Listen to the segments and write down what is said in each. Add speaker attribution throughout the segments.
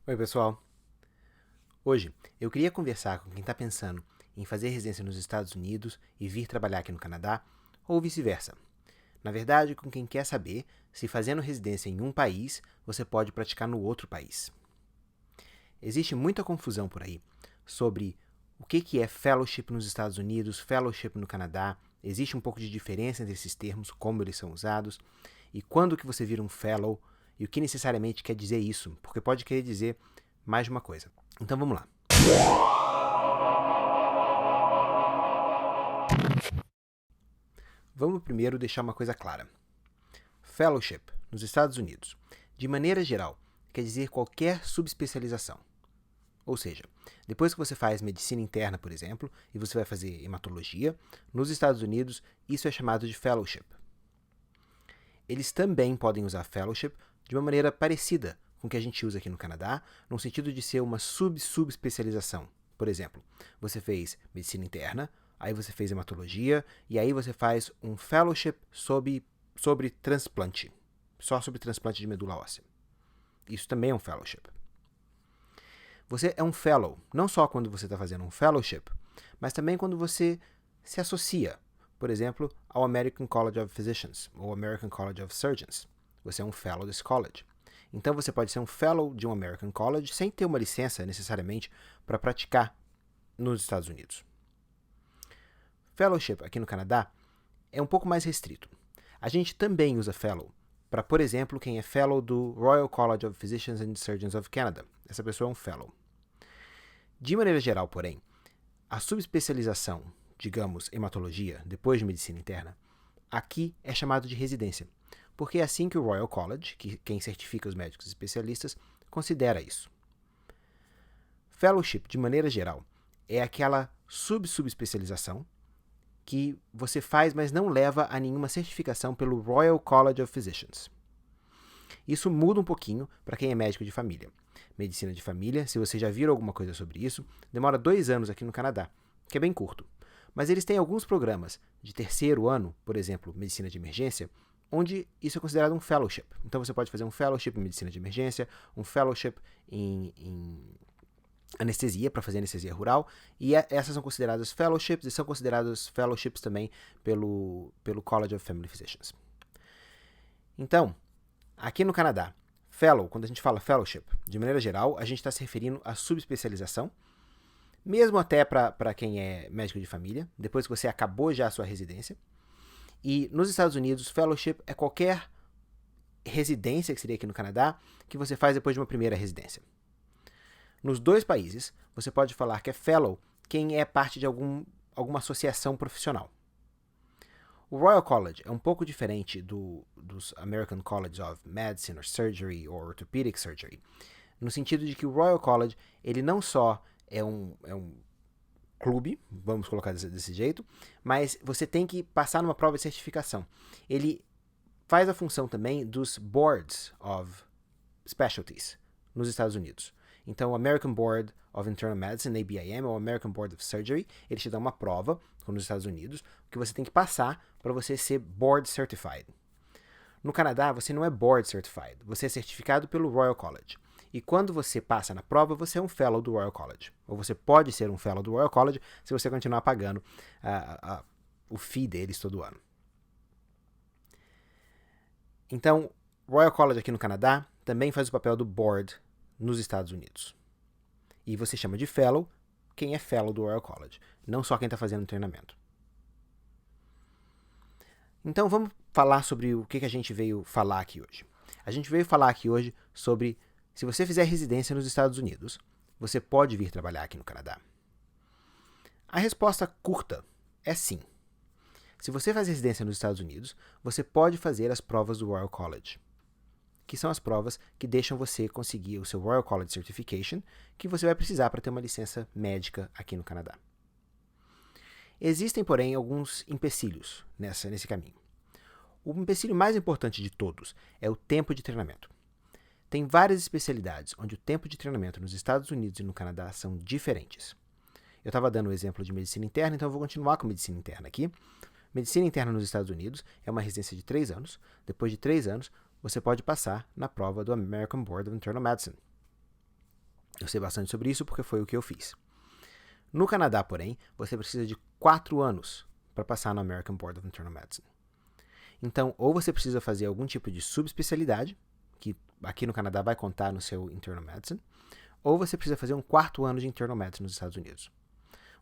Speaker 1: Oi, pessoal. Hoje eu queria conversar com quem está pensando em fazer residência nos Estados Unidos e vir trabalhar aqui no Canadá, ou vice-versa. Na verdade, com quem quer saber se fazendo residência em um país você pode praticar no outro país. Existe muita confusão por aí sobre o que é fellowship nos Estados Unidos, fellowship no Canadá. Existe um pouco de diferença entre esses termos, como eles são usados, e quando que você vira um fellow, e o que necessariamente quer dizer isso, porque pode querer dizer mais de uma coisa. Então vamos lá. Vamos primeiro deixar uma coisa clara. Fellowship, nos Estados Unidos, de maneira geral, quer dizer qualquer subespecialização. Ou seja, depois que você faz medicina interna, por exemplo, e você vai fazer hematologia, nos Estados Unidos isso é chamado de fellowship. Eles também podem usar fellowship de uma maneira parecida com o que a gente usa aqui no Canadá, no sentido de ser uma subespecialização. Por exemplo, você fez medicina interna, aí você fez hematologia, e aí você faz um fellowship sobre transplante, só sobre transplante de medula óssea. Isso também é um fellowship. Você é um fellow, não só quando você está fazendo um fellowship, mas também quando você se associa, por exemplo, ao American College of Physicians ou American College of Surgeons. Você é um fellow desse college. Então você pode ser um fellow de um American College sem ter uma licença necessariamente para praticar nos Estados Unidos. Fellowship aqui no Canadá é um pouco mais restrito. A gente também usa fellow para, por exemplo, quem é fellow do Royal College of Physicians and Surgeons of Canada. Essa pessoa é um fellow. De maneira geral, porém, a subespecialização, digamos, hematologia, depois de medicina interna, aqui é chamado de residência, porque é assim que o Royal College, quem certifica os médicos especialistas, considera isso. Fellowship, de maneira geral, é aquela subespecialização que você faz, mas não leva a nenhuma certificação pelo Royal College of Physicians. Isso muda um pouquinho para quem é médico de família. Medicina de família, se você já viram alguma coisa sobre isso, demora 2 anos aqui no Canadá, que é bem curto. Mas eles têm alguns programas de terceiro ano, por exemplo, medicina de emergência, onde isso é considerado um fellowship. Então você pode fazer um fellowship em medicina de emergência, um fellowship em anestesia, para fazer anestesia rural, e essas são consideradas fellowships, e são consideradas fellowships também pelo College of Family Physicians. Então, aqui no Canadá, fellow, quando a gente fala fellowship, de maneira geral, a gente está se referindo à subespecialização, mesmo até para quem é médico de família, depois que você acabou já a sua residência. E nos Estados Unidos, fellowship é qualquer residência, que seria aqui no Canadá, que você faz depois de uma primeira residência. Nos dois países, você pode falar que é fellow quem é parte de alguma associação profissional. O Royal College é um pouco diferente dos American College of Medicine or Surgery or Orthopedic Surgery, no sentido de que o Royal College ele não só é um clube, vamos colocar desse jeito, mas você tem que passar numa prova de certificação. Ele faz a função também dos Boards of Specialties nos Estados Unidos. Então, o American Board of Internal Medicine, ABIM, ou American Board of Surgery, eles te dão uma prova, nos Estados Unidos, que você tem que passar para você ser Board Certified. No Canadá, você não é Board Certified, você é certificado pelo Royal College. E quando você passa na prova, você é um Fellow do Royal College. Ou você pode ser um Fellow do Royal College se você continuar pagando o fee deles todo ano. Então, Royal College aqui no Canadá também faz o papel do Board nos Estados Unidos. E você chama de Fellow quem é Fellow do Royal College, não só quem está fazendo o treinamento. Então vamos falar sobre o que a gente veio falar aqui hoje. A gente veio falar aqui hoje sobre se você fizer residência nos Estados Unidos, você pode vir trabalhar aqui no Canadá. A resposta curta é sim. Se você faz residência nos Estados Unidos, você pode fazer as provas do Royal College, que são as provas que deixam você conseguir o seu Royal College Certification, que você vai precisar para ter uma licença médica aqui no Canadá. Existem, porém, alguns empecilhos nesse caminho. O empecilho mais importante de todos é o tempo de treinamento. Tem várias especialidades onde o tempo de treinamento nos Estados Unidos e no Canadá são diferentes. Eu estava dando o exemplo de medicina interna, então eu vou continuar com medicina interna aqui. Medicina interna nos Estados Unidos é uma residência de 3 anos. Depois de 3 anos, você pode passar na prova do American Board of Internal Medicine. Eu sei bastante sobre isso porque foi o que eu fiz. No Canadá, porém, você precisa de 4 anos para passar no American Board of Internal Medicine. Então, ou você precisa fazer algum tipo de subespecialidade, que aqui no Canadá vai contar no seu Internal Medicine, ou você precisa fazer um 4º ano de Internal Medicine nos Estados Unidos.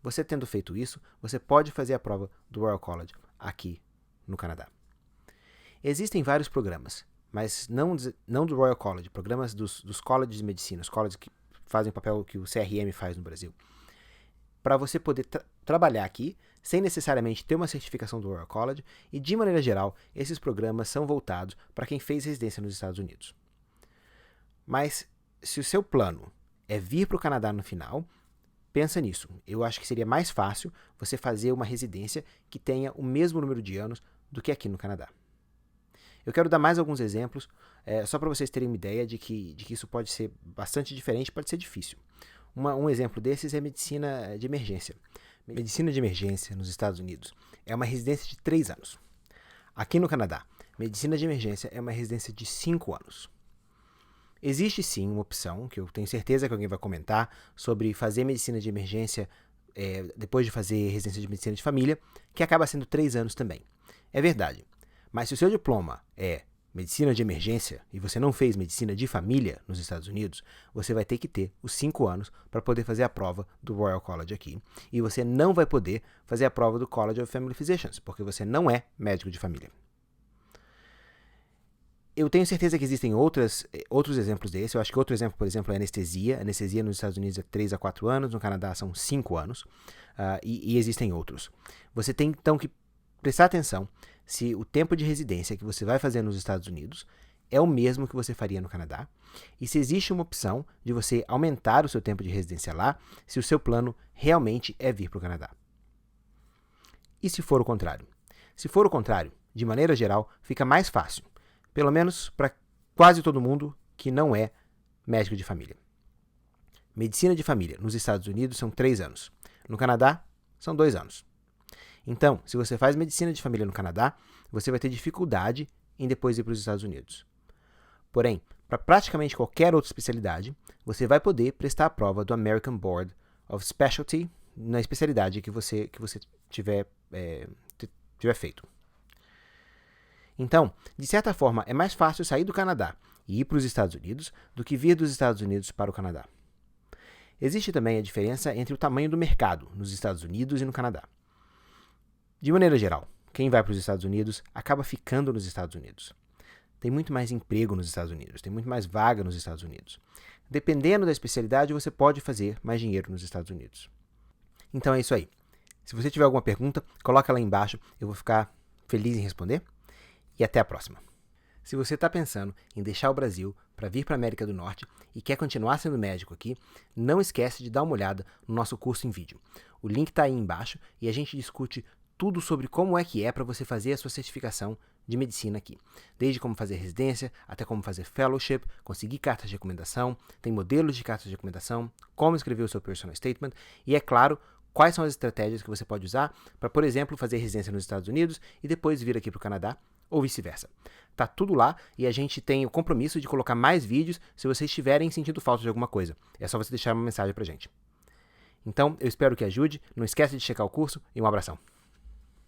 Speaker 1: Você tendo feito isso, você pode fazer a prova do Royal College aqui no Canadá. Existem vários programas, mas não do Royal College, programas dos colleges de medicina, os colleges que fazem o papel que o CRM faz no Brasil, para você poder trabalhar aqui sem necessariamente ter uma certificação do Royal College, e de maneira geral, esses programas são voltados para quem fez residência nos Estados Unidos. Mas se o seu plano é vir para o Canadá no final, pensa nisso. Eu acho que seria mais fácil você fazer uma residência que tenha o mesmo número de anos do que aqui no Canadá. Eu quero dar mais alguns exemplos, só para vocês terem uma ideia de que isso pode ser bastante diferente, pode ser difícil. Um exemplo desses é medicina de emergência. Medicina de emergência nos Estados Unidos é uma residência de 3 anos. Aqui no Canadá, medicina de emergência é uma residência de 5 anos. Existe sim uma opção, que eu tenho certeza que alguém vai comentar, sobre fazer medicina de emergência depois de fazer residência de medicina de família, que acaba sendo 3 anos também. É verdade, mas se o seu diploma é medicina de emergência e você não fez medicina de família nos Estados Unidos, você vai ter que ter os 5 anos para poder fazer a prova do Royal College aqui. E você não vai poder fazer a prova do College of Family Physicians, porque você não é médico de família. Eu tenho certeza que existem outros exemplos desse. Eu acho que outro exemplo, por exemplo, é anestesia. Anestesia nos Estados Unidos é 3 a 4 anos, no Canadá são 5 anos, e existem outros. Você tem então que prestar atenção se o tempo de residência que você vai fazer nos Estados Unidos é o mesmo que você faria no Canadá, e se existe uma opção de você aumentar o seu tempo de residência lá, se o seu plano realmente é vir para o Canadá. E se for o contrário? Se for o contrário, de maneira geral, fica mais fácil, pelo menos para quase todo mundo que não é médico de família. Medicina de família nos Estados Unidos são 3 anos, no Canadá são 2 anos. Então, se você faz medicina de família no Canadá, você vai ter dificuldade em depois ir para os Estados Unidos. Porém, para praticamente qualquer outra especialidade, você vai poder prestar a prova do American Board of Specialty na especialidade que você tiver feito. Então, de certa forma, é mais fácil sair do Canadá e ir para os Estados Unidos do que vir dos Estados Unidos para o Canadá. Existe também a diferença entre o tamanho do mercado nos Estados Unidos e no Canadá. De maneira geral, quem vai para os Estados Unidos acaba ficando nos Estados Unidos. Tem muito mais emprego nos Estados Unidos, tem muito mais vaga nos Estados Unidos. Dependendo da especialidade, você pode fazer mais dinheiro nos Estados Unidos. Então é isso aí. Se você tiver alguma pergunta, coloca lá embaixo, eu vou ficar feliz em responder. E até a próxima. Se você está pensando em deixar o Brasil para vir para a América do Norte e quer continuar sendo médico aqui, não esquece de dar uma olhada no nosso curso em vídeo. O link está aí embaixo e a gente discute tudo sobre como é para você fazer a sua certificação de medicina aqui. Desde como fazer residência, até como fazer fellowship, conseguir cartas de recomendação, tem modelos de cartas de recomendação, como escrever o seu personal statement e, é claro, quais são as estratégias que você pode usar para, por exemplo, fazer residência nos Estados Unidos e depois vir aqui para o Canadá, ou vice-versa. Tá tudo lá e a gente tem o compromisso de colocar mais vídeos se vocês estiverem sentindo falta de alguma coisa. É só você deixar uma mensagem pra gente. Então, eu espero que ajude, não esquece de checar o curso e um abração.